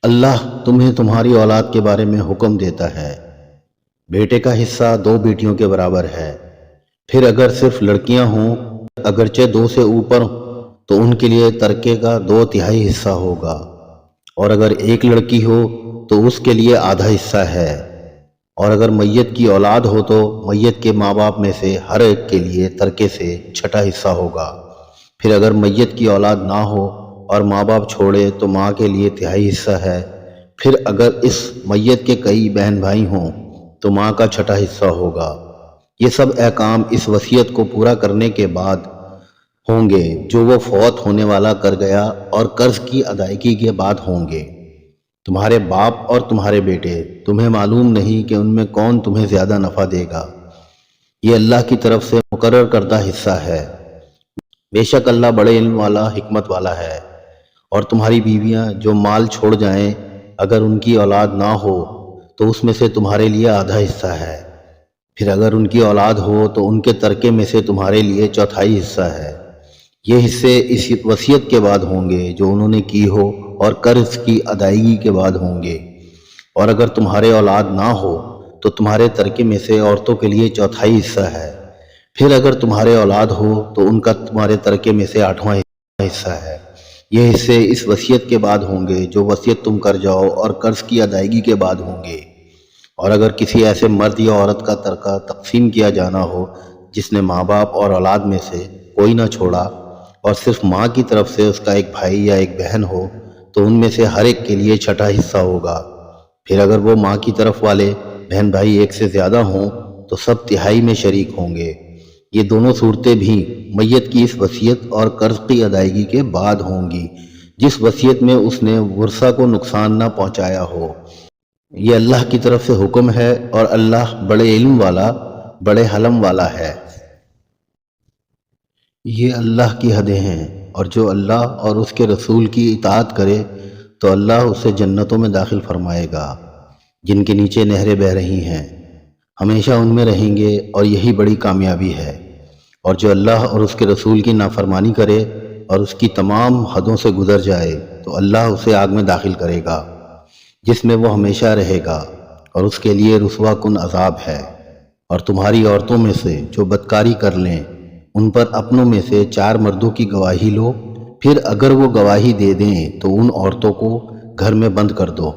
اللہ تمہیں تمہاری اولاد کے بارے میں حکم دیتا ہے، بیٹے کا حصہ 2 بیٹیوں کے برابر ہے۔ پھر اگر صرف لڑکیاں ہوں، اگرچہ 2 سے اوپر، تو ان کے لیے ترکے کا 2/3 حصہ ہوگا، اور اگر 1 لڑکی ہو تو اس کے لیے آدھا حصہ ہے۔ اور اگر میت کی اولاد ہو تو میت کے ماں باپ میں سے ہر ایک کے لیے ترکے سے 6واں حصہ ہوگا۔ پھر اگر میت کی اولاد نہ ہو اور ماں باپ چھوڑے تو ماں کے لیے 1/3 حصہ ہے۔ پھر اگر اس میت کے کئی بہن بھائی ہوں تو ماں کا 6واں حصہ ہوگا۔ یہ سب احکام اس وصیت کو پورا کرنے کے بعد ہوں گے جو وہ فوت ہونے والا کر گیا، اور قرض کی ادائیگی کے بعد ہوں گے۔ تمہارے باپ اور تمہارے بیٹے، تمہیں معلوم نہیں کہ ان میں کون تمہیں زیادہ نفع دے گا۔ یہ اللہ کی طرف سے مقرر کردہ حصہ ہے۔ بے شک اللہ بڑے علم والا، حکمت والا ہے۔ اور تمہاری بیویاں جو مال چھوڑ جائیں، اگر ان کی اولاد نہ ہو تو اس میں سے تمہارے لیے آدھا حصہ ہے۔ پھر اگر ان کی اولاد ہو تو ان کے ترکے میں سے تمہارے لیے 1/4 حصہ ہے۔ یہ حصے اس وصیت کے بعد ہوں گے جو انہوں نے کی ہو، اور قرض کی ادائیگی کے بعد ہوں گے۔ اور اگر تمہارے اولاد نہ ہو تو تمہارے ترکے میں سے عورتوں کے لیے 1/4 حصہ ہے۔ پھر اگر تمہارے اولاد ہو تو ان کا تمہارے ترکے میں سے 8واں حصہ ہے۔ یہ حصے اس وصیت کے بعد ہوں گے جو وصیت تم کر جاؤ، اور قرض کی ادائیگی کے بعد ہوں گے۔ اور اگر کسی ایسے مرد یا عورت کا ترکہ تقسیم کیا جانا ہو جس نے ماں باپ اور اولاد میں سے کوئی نہ چھوڑا، اور صرف ماں کی طرف سے اس کا ایک بھائی یا ایک بہن ہو، تو ان میں سے ہر ایک کے لیے 6واں حصہ ہوگا۔ پھر اگر وہ ماں کی طرف والے بہن بھائی 1 سے زیادہ ہوں تو سب تہائی میں شریک ہوں گے۔ یہ دونوں صورتیں بھی میت کی اس وصیت اور قرض کی ادائیگی کے بعد ہوں گی جس وصیت میں اس نے ورثہ کو نقصان نہ پہنچایا ہو۔ یہ اللہ کی طرف سے حکم ہے، اور اللہ بڑے علم والا، بڑے حلم والا ہے۔ یہ اللہ کی حدیں ہیں، اور جو اللہ اور اس کے رسول کی اطاعت کرے تو اللہ اسے جنتوں میں داخل فرمائے گا جن کے نیچے نہریں بہہ رہی ہیں، ہمیشہ ان میں رہیں گے، اور یہی بڑی کامیابی ہے۔ اور جو اللہ اور اس کے رسول کی نافرمانی کرے اور اس کی تمام حدوں سے گزر جائے تو اللہ اسے آگ میں داخل کرے گا جس میں وہ ہمیشہ رہے گا، اور اس کے لیے رسوا کن عذاب ہے۔ اور تمہاری عورتوں میں سے جو بدکاری کر لیں، ان پر اپنوں میں سے 4 مردوں کی گواہی لو۔ پھر اگر وہ گواہی دے دیں تو ان عورتوں کو گھر میں بند کر دو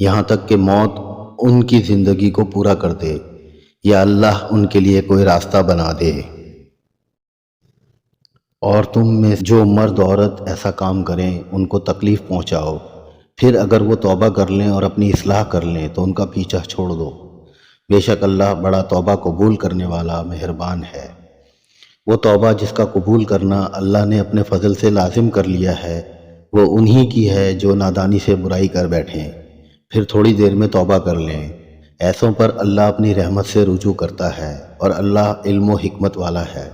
یہاں تک کہ موت ان کی زندگی کو پورا کر دے، یا اللہ ان کے لیے کوئی راستہ بنا دے۔ اور تم میں جو مرد عورت ایسا کام کریں ان کو تکلیف پہنچاؤ، پھر اگر وہ توبہ کر لیں اور اپنی اصلاح کر لیں تو ان کا پیچھا چھوڑ دو۔ بے شک اللہ بڑا توبہ قبول کرنے والا، مہربان ہے۔ وہ توبہ جس کا قبول کرنا اللہ نے اپنے فضل سے لازم کر لیا ہے، وہ انہی کی ہے جو نادانی سے برائی کر بیٹھیں، پھر تھوڑی دیر میں توبہ کر لیں۔ ایسوں پر اللہ اپنی رحمت سے رجوع کرتا ہے، اور اللہ علم و حکمت والا ہے۔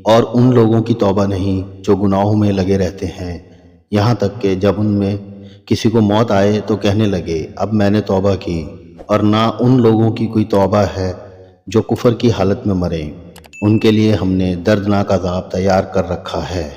اور ان لوگوں کی توبہ نہیں جو گناہوں میں لگے رہتے ہیں، یہاں تک کہ جب ان میں کسی کو موت آئے تو کہنے لگے اب میں نے توبہ کی۔ اور نہ ان لوگوں کی کوئی توبہ ہے جو کفر کی حالت میں مریں، ان کے لیے ہم نے دردناک عذاب تیار کر رکھا ہے۔